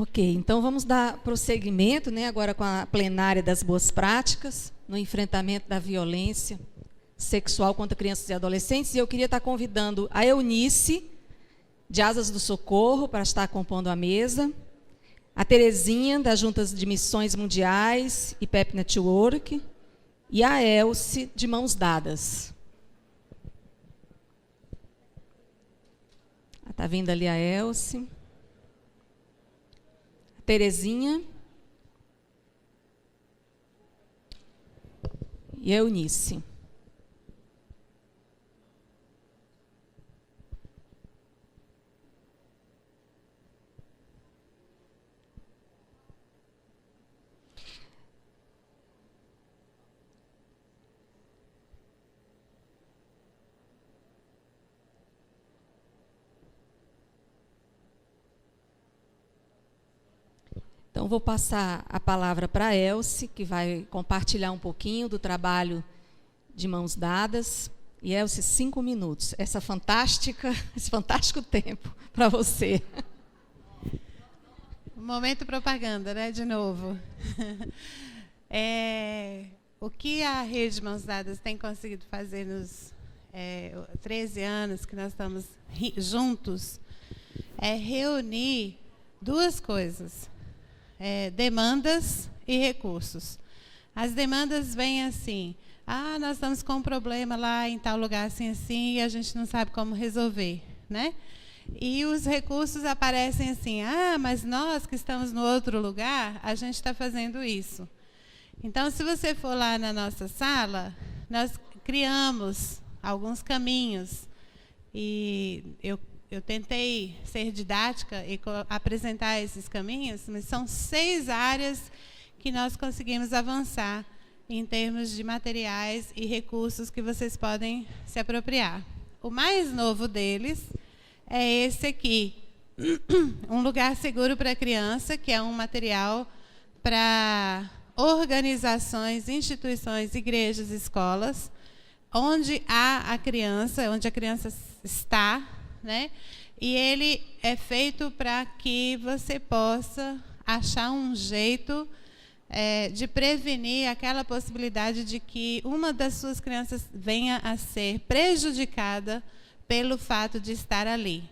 Ok, então vamos dar prosseguimento, né, agora com a plenária das boas práticas no enfrentamento da violência sexual contra crianças e adolescentes. E eu queria estar convidando a Eunice, de Asas do Socorro, para estar compondo a mesa, a Terezinha, das Juntas de Missões Mundiais e PEP Network, e a Elce, de Mãos Dadas. Está vindo ali a Elce. Terezinha e Eunice. Então, vou passar a palavra para a Elce, que vai compartilhar um pouquinho do trabalho de Mãos Dadas. E, Elce, 5 minutos. Esse fantástico tempo para você. Momento propaganda, né? De novo. O que a Rede Mãos Dadas tem conseguido fazer nos 13 anos que nós estamos juntos é reunir duas coisas. Demandas e recursos. As demandas vêm assim: nós estamos com um problema lá em tal lugar assim e a gente não sabe como resolver, né? E os recursos aparecem assim: mas nós que estamos no outro lugar, a gente está fazendo isso. Então, se você for lá na nossa sala, nós criamos alguns caminhos e eu tentei ser didática e apresentar esses caminhos, mas são 6 áreas que nós conseguimos avançar em termos de materiais e recursos que vocês podem se apropriar. O mais novo deles é esse aqui, um lugar seguro para a criança, que é um material para organizações, instituições, igrejas, escolas, onde há a criança, onde a criança está, né? E ele é feito para que você possa achar um jeito de prevenir aquela possibilidade de que uma das suas crianças venha a ser prejudicada pelo fato de estar ali,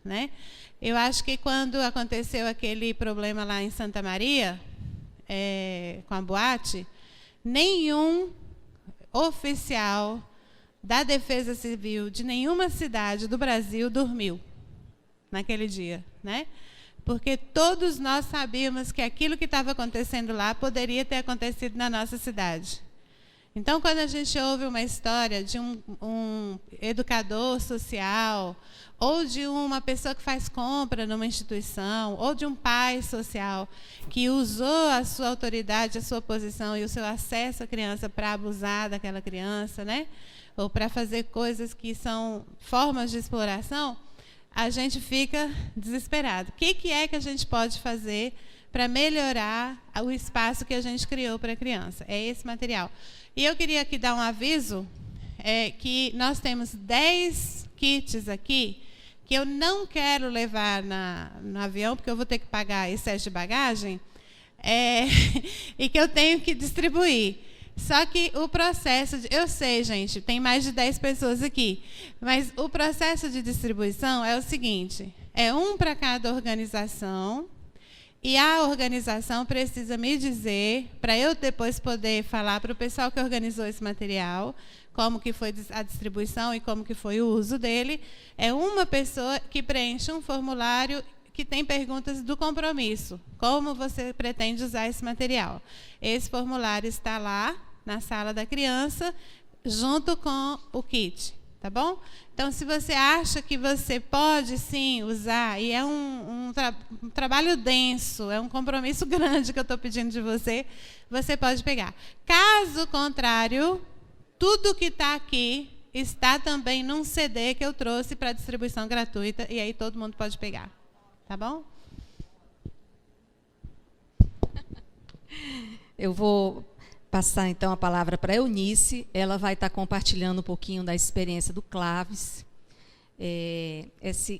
né? Eu acho que quando aconteceu aquele problema lá em Santa Maria, com a boate, nenhum oficial da Defesa Civil de nenhuma cidade do Brasil dormiu naquele dia, né? Porque todos nós sabíamos que aquilo que estava acontecendo lá poderia ter acontecido na nossa cidade. Então, quando a gente ouve uma história de um educador social, ou de uma pessoa que faz compra numa instituição, ou de um pai social que usou a sua autoridade, a sua posição e o seu acesso à criança para abusar daquela criança, né? Ou para fazer coisas que são formas de exploração, a gente fica desesperado. O que é que a gente pode fazer para melhorar o espaço que a gente criou para a criança? É esse material. E eu queria aqui dar um aviso, que nós temos 10 kits aqui, que eu não quero levar no avião, porque eu vou ter que pagar excesso de bagagem, e que eu tenho que distribuir. Só que o processo, eu sei, gente, tem mais de 10 pessoas aqui, mas o processo de distribuição é o seguinte: é um para cada organização, e a organização precisa me dizer, para eu depois poder falar para o pessoal que organizou esse material, como que foi a distribuição e como que foi o uso dele. É uma pessoa que preenche um formulário que tem perguntas do compromisso. Como você pretende usar esse material? Esse formulário está lá na sala da criança, junto com o kit, tá bom? Então, se você acha que você pode, sim, usar, e é um trabalho denso, é um compromisso grande que eu estou pedindo de você, você pode pegar. Caso contrário, tudo que está aqui está também num CD que eu trouxe para distribuição gratuita, e aí todo mundo pode pegar, tá bom? Eu vou passar, então, a palavra para a Eunice. Ela vai estar compartilhando um pouquinho da experiência do Claves.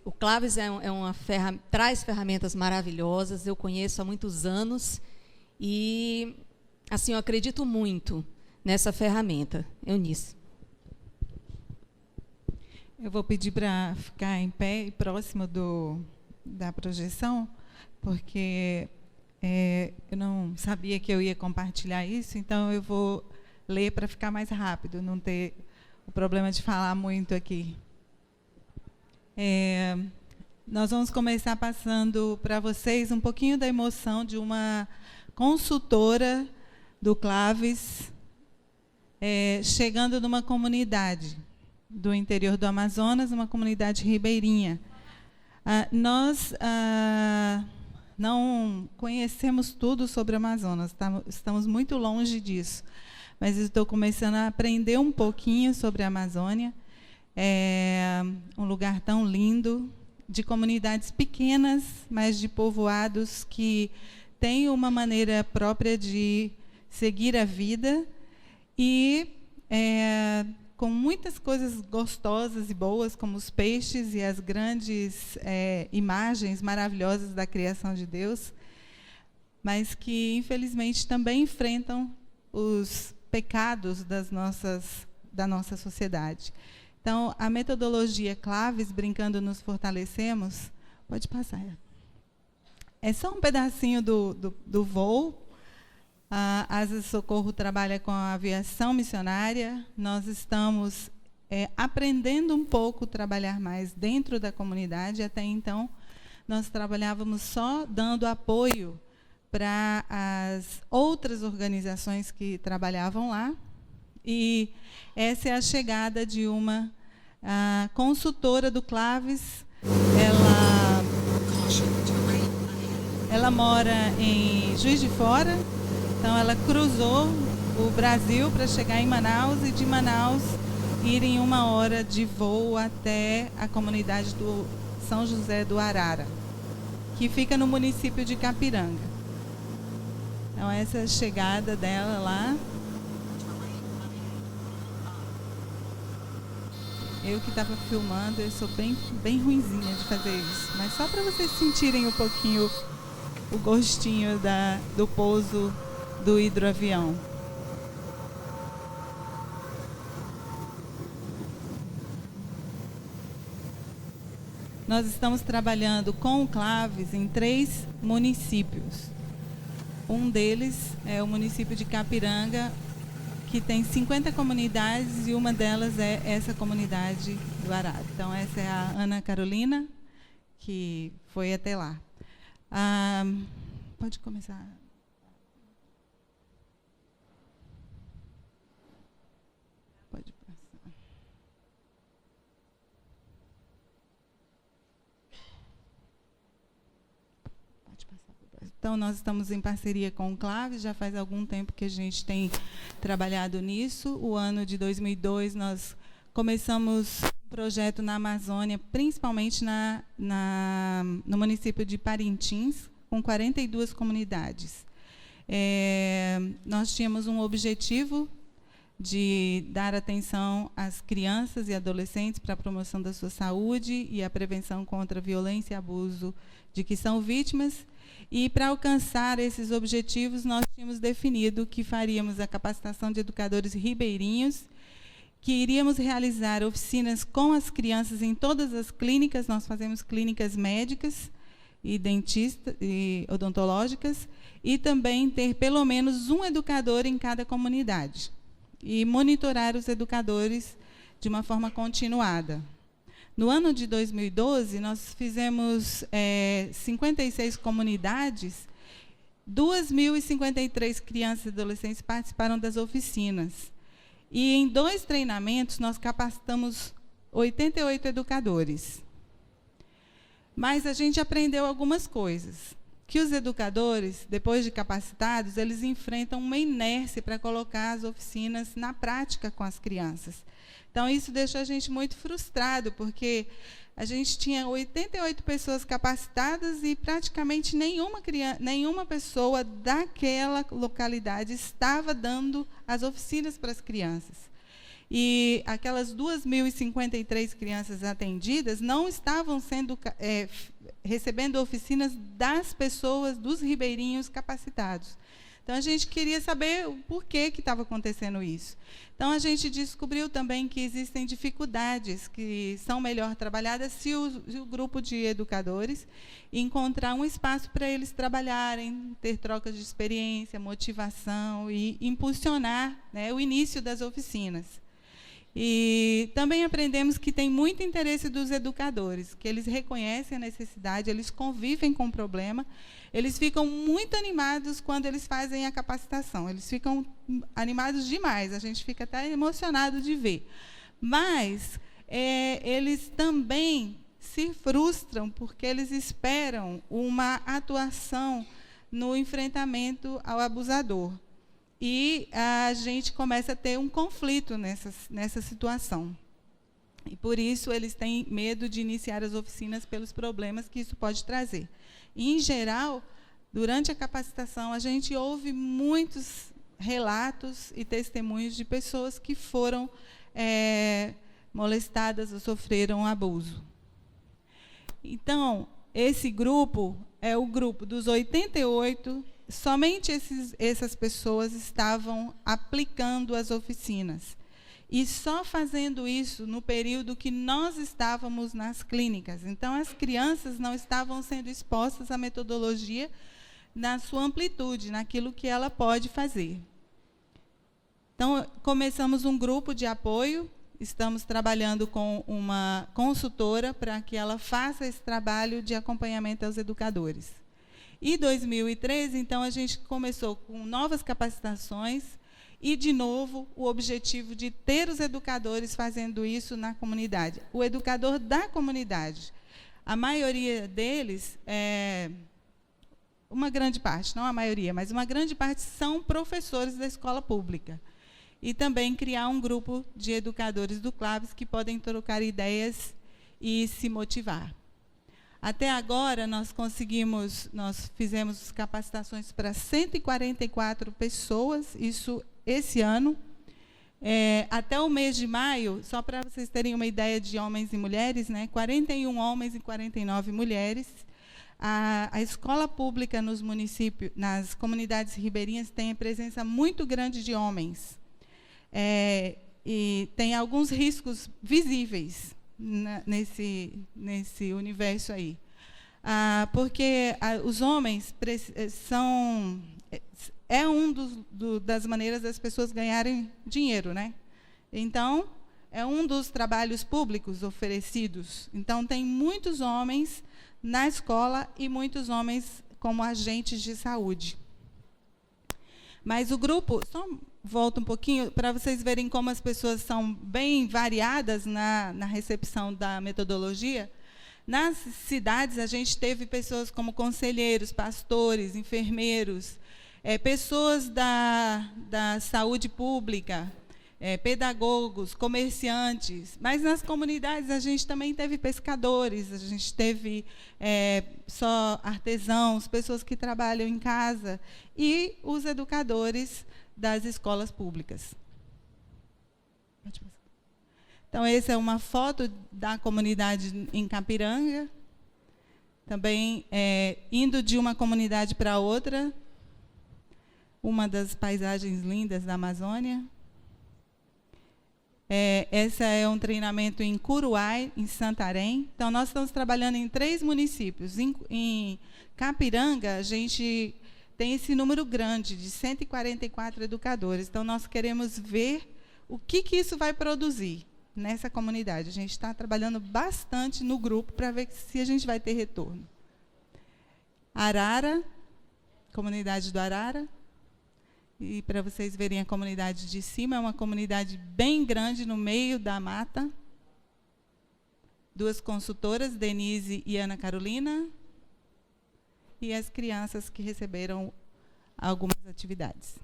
O Claves traz ferramentas maravilhosas, eu conheço há muitos anos e, assim, eu acredito muito nessa ferramenta. Eunice. Eu vou pedir para ficar em pé e próximo da projeção, porque eu não sabia que eu ia compartilhar isso, então eu vou ler para ficar mais rápido, não ter o problema de falar muito aqui. Nós vamos começar passando para vocês um pouquinho da emoção de uma consultora do Claves, chegando numa comunidade do interior do Amazonas, uma comunidade ribeirinha. Nós não conhecemos tudo sobre o Amazonas, estamos muito longe disso, mas estou começando a aprender um pouquinho sobre a Amazônia. É um lugar tão lindo, de comunidades pequenas, mas de povoados que têm uma maneira própria de seguir a vida e com muitas coisas gostosas e boas, como os peixes e as grandes imagens maravilhosas da criação de Deus, mas que, infelizmente, também enfrentam os pecados da nossa sociedade. Então, a metodologia Claves, Brincando Nos Fortalecemos, pode passar. É só um pedacinho do voo. A Asa Socorro trabalha com a aviação missionária. Nós estamos aprendendo um pouco a trabalhar mais dentro da comunidade. Até então, nós trabalhávamos só dando apoio para as outras organizações que trabalhavam lá. E essa é a chegada de uma consultora do Claves. Ela mora em Juiz de Fora, então ela cruzou o Brasil para chegar em Manaus e de Manaus ir em 1 hora de voo até a comunidade do São José do Arara, que fica no município de Capiranga. Então essa é a chegada dela lá. Eu que estava filmando, eu sou bem ruinzinha de fazer isso. Mas só para vocês sentirem um pouquinho o gostinho do pouso do hidroavião. Nós estamos trabalhando com o Claves em 3 municípios. Um deles é o município de Capiranga, que tem 50 comunidades e uma delas é essa comunidade do Arara. Então, essa é a Ana Carolina, que foi até lá. Pode começar. Pode passar. Pode passar. Então, nós estamos em parceria com o Claves, já faz algum tempo que a gente tem trabalhado nisso. O ano de 2002, nós começamos um projeto na Amazônia, principalmente no município de Parintins, com 42 comunidades. Nós tínhamos um objetivo de dar atenção às crianças e adolescentes para a promoção da sua saúde e a prevenção contra a violência e abuso de que são vítimas. E, para alcançar esses objetivos, nós tínhamos definido que faríamos a capacitação de educadores ribeirinhos, que iríamos realizar oficinas com as crianças em todas as clínicas. Nós fazemos clínicas médicas e dentistas e odontológicas, e também ter pelo menos um educador em cada comunidade, e monitorar os educadores de uma forma continuada. No ano de 2012, nós fizemos 56 comunidades, 2.053 crianças e adolescentes participaram das oficinas. E em 2 treinamentos, nós capacitamos 88 educadores. Mas a gente aprendeu algumas coisas. Que os educadores, depois de capacitados, eles enfrentam uma inércia para colocar as oficinas na prática com as crianças. Então, isso deixou a gente muito frustrado, porque a gente tinha 88 pessoas capacitadas e praticamente nenhuma pessoa daquela localidade estava dando as oficinas para as crianças. e aquelas 2.053 crianças atendidas não estavam sendo recebendo oficinas das pessoas, dos ribeirinhos capacitados. Então, a gente queria saber o porquê que estava acontecendo isso. Então, a gente descobriu também que existem dificuldades que são melhor trabalhadas se o grupo de educadores encontrar um espaço para eles trabalharem, ter trocas de experiência, motivação e impulsionar, né, o início das oficinas. E também aprendemos que tem muito interesse dos educadores, que eles reconhecem a necessidade, eles convivem com o problema, eles ficam muito animados quando eles fazem a capacitação, eles ficam animados demais, a gente fica até emocionado de ver. Mas eles também se frustram porque eles esperam uma atuação no enfrentamento ao abusador. E a gente começa a ter um conflito nessa situação. E, por isso, eles têm medo de iniciar as oficinas pelos problemas que isso pode trazer. E, em geral, durante a capacitação, a gente ouve muitos relatos e testemunhos de pessoas que foram molestadas ou sofreram abuso. Então, esse grupo é o grupo dos 88. Somente essas pessoas estavam aplicando as oficinas. E só fazendo isso no período que nós estávamos nas clínicas. Então, as crianças não estavam sendo expostas à metodologia na sua amplitude, naquilo que ela pode fazer. Então, começamos um grupo de apoio, estamos trabalhando com uma consultora para que ela faça esse trabalho de acompanhamento aos educadores. Em 2013, então, a gente começou com novas capacitações e, de novo, o objetivo de ter os educadores fazendo isso na comunidade. O educador da comunidade, a maioria deles, uma grande parte, não a maioria, mas uma grande parte são professores da escola pública. E também criar um grupo de educadores do CLAVES que podem trocar ideias e se motivar. Até agora, nós fizemos capacitações para 144 pessoas, isso esse ano. Até o mês de maio, só para vocês terem uma ideia de homens e mulheres, né, 41 homens e 49 mulheres. A escola pública nos municípios, nas comunidades ribeirinhas, tem a presença muito grande de homens. E tem alguns riscos visíveis nesse universo aí. Porque os homens são... das maneiras das pessoas ganharem dinheiro, né? Então, é um dos trabalhos públicos oferecidos. Então, tem muitos homens na escola e muitos homens como agentes de saúde. Mas o grupo... Só volto um pouquinho para vocês verem como as pessoas são bem variadas na recepção da metodologia. Nas cidades, a gente teve pessoas como conselheiros, pastores, enfermeiros, pessoas da saúde pública, pedagogos, comerciantes. Mas nas comunidades a gente também teve pescadores, a gente teve só artesãos, pessoas que trabalham em casa e os educadores das escolas públicas. Então, essa é uma foto da comunidade em Capiranga, também indo de uma comunidade para outra, uma das paisagens lindas da Amazônia. Essa é um treinamento em Curuai, em Santarém. Então, nós estamos trabalhando em 3 municípios. Em Capiranga, a gente tem esse número grande, de 144 educadores. Então, nós queremos ver o que isso vai produzir nessa comunidade. A gente está trabalhando bastante no grupo para ver se a gente vai ter retorno. Arara, comunidade do Arara. E para vocês verem a comunidade de cima, é uma comunidade bem grande no meio da mata. 2 consultoras, Denise e Ana Carolina. E as crianças que receberam algumas atividades.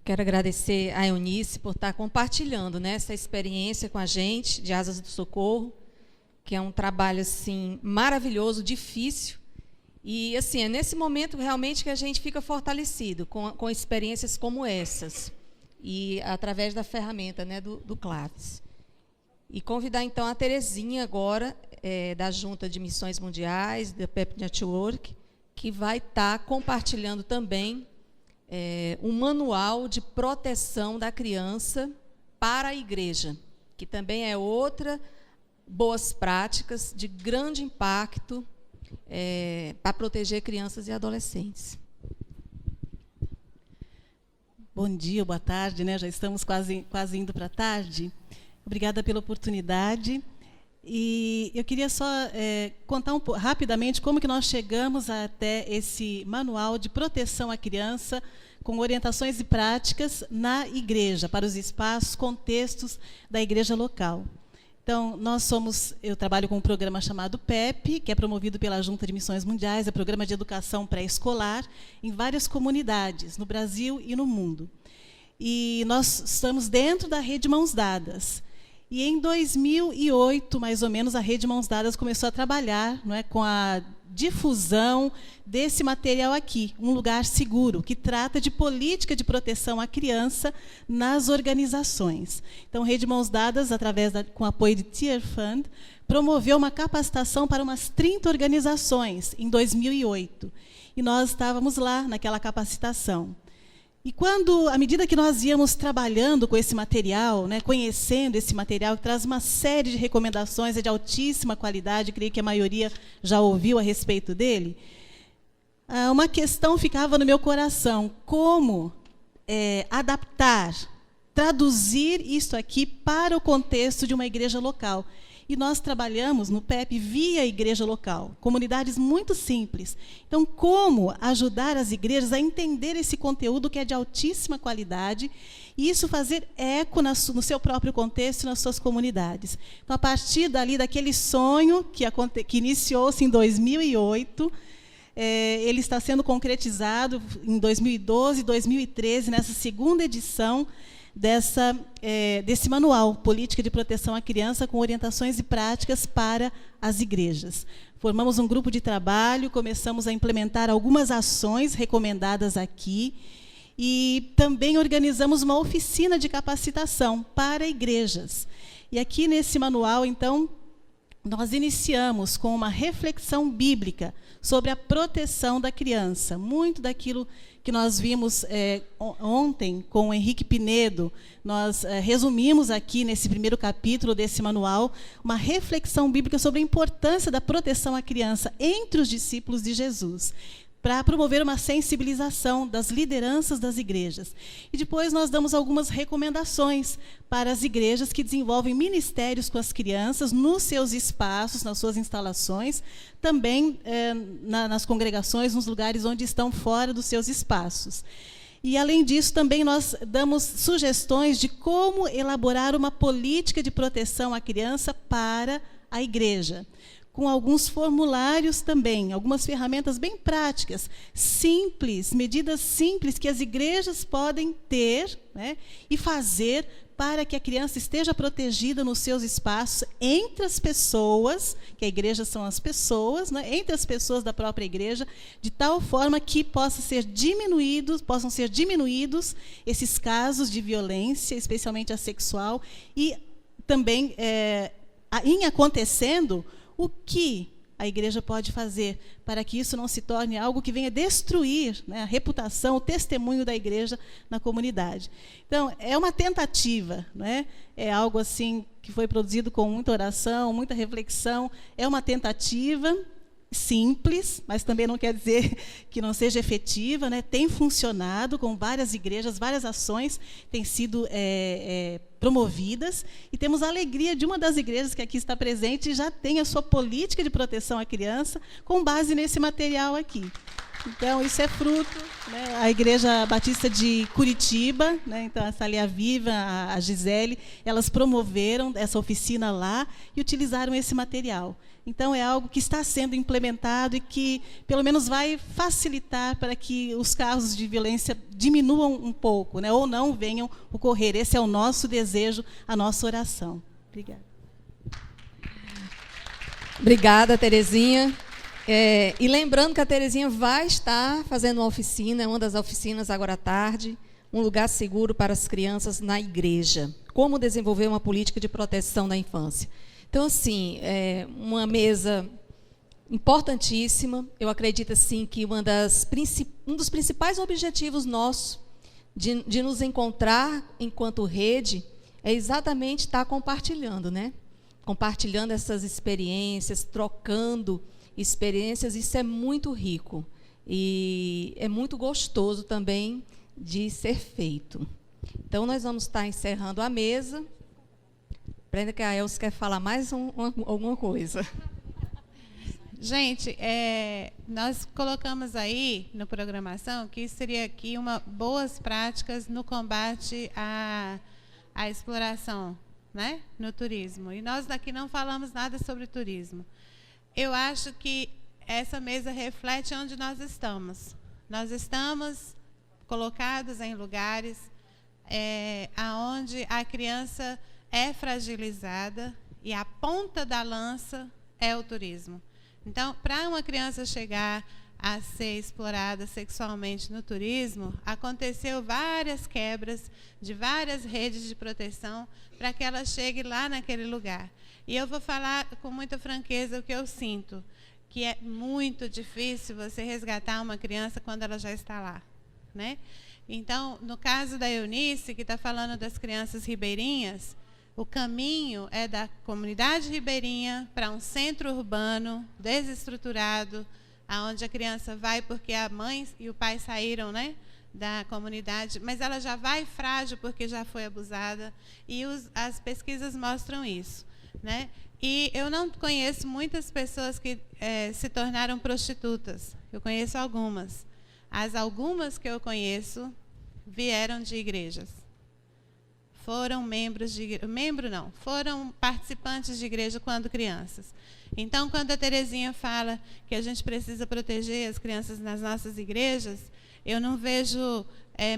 Quero agradecer a Eunice por estar compartilhando, né, essa experiência com a gente, de Asas do Socorro. que é um trabalho assim maravilhoso, difícil. E assim, é nesse momento realmente que a gente fica fortalecido com experiências como essas, e através da ferramenta, né, do Claves. E convidar então a Terezinha agora, da Junta de Missões Mundiais, da PEP Network, que vai estar compartilhando também um manual de proteção da criança para a igreja, que também é outra boas práticas de grande impacto para proteger crianças e adolescentes. Bom dia, boa tarde, né? Já estamos quase indo para a tarde. Obrigada pela oportunidade. E eu queria só contar rapidamente como que nós chegamos até esse manual de proteção à criança com orientações e práticas na igreja, para os espaços, contextos da igreja local. Então, eu trabalho com um programa chamado PEP, que é promovido pela Junta de Missões Mundiais, é Programa de Educação Pré-Escolar, em várias comunidades, no Brasil e no mundo. E nós estamos dentro da Rede Mãos Dadas. E em 2008, mais ou menos, a Rede Mãos Dadas começou a trabalhar, não é, com a difusão desse material aqui, Um Lugar Seguro, que trata de política de proteção à criança nas organizações. Então, Rede Mãos Dadas, com apoio de Tear Fund, promoveu uma capacitação para umas 30 organizações em 2008. E nós estávamos lá naquela capacitação. E à medida que nós íamos trabalhando com esse material, né, conhecendo esse material, que traz uma série de recomendações, é de altíssima qualidade, creio que a maioria já ouviu a respeito dele, uma questão ficava no meu coração: como adaptar, traduzir isso aqui para o contexto de uma igreja local. E nós trabalhamos no PEP via igreja local, comunidades muito simples. Então, como ajudar as igrejas a entender esse conteúdo que é de altíssima qualidade e isso fazer eco no seu próprio contexto e nas suas comunidades. Então, a partir daquele sonho que iniciou-se em 2008, ele está sendo concretizado em 2012, 2013, nessa segunda edição desse manual, Política de Proteção à Criança, com orientações e práticas para as igrejas. Formamos um grupo de trabalho, começamos a implementar algumas ações recomendadas aqui e também organizamos uma oficina de capacitação para igrejas. E aqui nesse manual, então, nós iniciamos com uma reflexão bíblica sobre a proteção da criança. Muito daquilo que nós vimos ontem com o Henrique Pinedo, nós resumimos aqui nesse primeiro capítulo desse manual uma reflexão bíblica sobre a importância da proteção à criança entre os discípulos de Jesus, para promover uma sensibilização das lideranças das igrejas. E depois nós damos algumas recomendações para as igrejas que desenvolvem ministérios com as crianças nos seus espaços, nas suas instalações, também nas congregações, nos lugares onde estão fora dos seus espaços. E, além disso, também nós damos sugestões de como elaborar uma política de proteção à criança para a igreja, com alguns formulários também, algumas ferramentas bem práticas, simples, medidas simples que as igrejas podem ter, né, e fazer para que a criança esteja protegida nos seus espaços, entre as pessoas, que a igreja são as pessoas, né, entre as pessoas da própria igreja, de tal forma que possam ser diminuídos esses casos de violência, especialmente a sexual, e também, em acontecendo, o que a igreja pode fazer para que isso não se torne algo que venha destruir, né, a reputação, o testemunho da igreja na comunidade. Então, é uma tentativa, né? É algo assim que foi produzido com muita oração, muita reflexão, é uma tentativa simples, mas também não quer dizer que não seja efetiva, né? Tem funcionado com várias igrejas, várias ações têm sido promovidas, e temos a alegria de uma das igrejas que aqui está presente e já tem a sua política de proteção à criança com base nesse material aqui. Então, isso é fruto, né, a Igreja Batista de Curitiba, né, então a Thalia Viva, a Gisele, elas promoveram essa oficina lá e utilizaram esse material. Então, é algo que está sendo implementado e que, pelo menos, vai facilitar para que os casos de violência diminuam um pouco, né, ou não venham ocorrer. Esse é o nosso desejo, a nossa oração. Obrigada. Obrigada, Terezinha. E lembrando que a Terezinha vai estar fazendo uma oficina, uma das oficinas agora à tarde, um lugar seguro para as crianças na igreja. Como desenvolver uma política de proteção da infância. Então, assim, uma mesa importantíssima. Eu acredito, assim, que um dos principais objetivos nossos de nos encontrar enquanto rede é exatamente estar compartilhando, né? Compartilhando essas experiências, trocando experiências, isso é muito rico e é muito gostoso também de ser feito. Então, nós vamos estar encerrando a mesa. Prenda que a Elza quer falar mais alguma coisa. Gente, nós colocamos aí na programação que seria aqui boas práticas no combate à exploração, né, no turismo. E nós daqui não falamos nada sobre turismo. Eu acho que essa mesa reflete onde nós estamos. Nós estamos colocados em lugares aonde a criança é fragilizada e a ponta da lança é o turismo. Então, para uma criança chegar a ser explorada sexualmente no turismo, aconteceu várias quebras de várias redes de proteção para que ela chegue lá naquele lugar. E eu vou falar com muita franqueza o que eu sinto, que é muito difícil você resgatar uma criança quando ela já está lá, né? Então, no caso da Eunice, que está falando das crianças ribeirinhas, o caminho é da comunidade ribeirinha para um centro urbano desestruturado, aonde a criança vai porque a mãe e o pai saíram, né, da comunidade, mas ela já vai frágil porque já foi abusada, e as pesquisas mostram isso, né? E eu não conheço muitas pessoas que se tornaram prostitutas. Eu conheço algumas. As algumas que eu conheço vieram de igrejas. Foram membros de igreja. Membro não, foram participantes de igreja quando crianças. Então, quando a Terezinha fala que a gente precisa proteger as crianças nas nossas igrejas, eu não vejo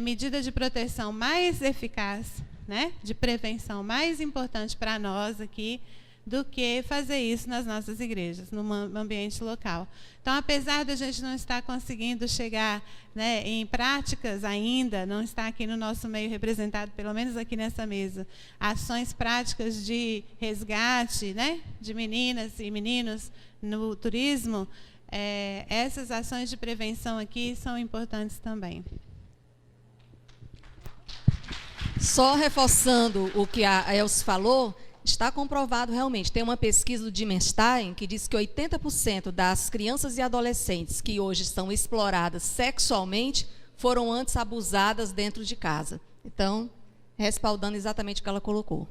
medida de proteção mais eficaz, né, de prevenção mais importante para nós aqui, do que fazer isso nas nossas igrejas, no ambiente local. Então, apesar de a gente não estar conseguindo chegar, né, em práticas ainda, não está aqui no nosso meio representado, pelo menos aqui nessa mesa, ações práticas de resgate, né, de meninas e meninos no turismo, essas ações de prevenção aqui são importantes também. Só reforçando o que a Elza falou, está comprovado realmente. Tem uma pesquisa do Dimenstein que diz que 80% das crianças e adolescentes que hoje são exploradas sexualmente foram antes abusadas dentro de casa. Então, respaldando exatamente o que ela colocou.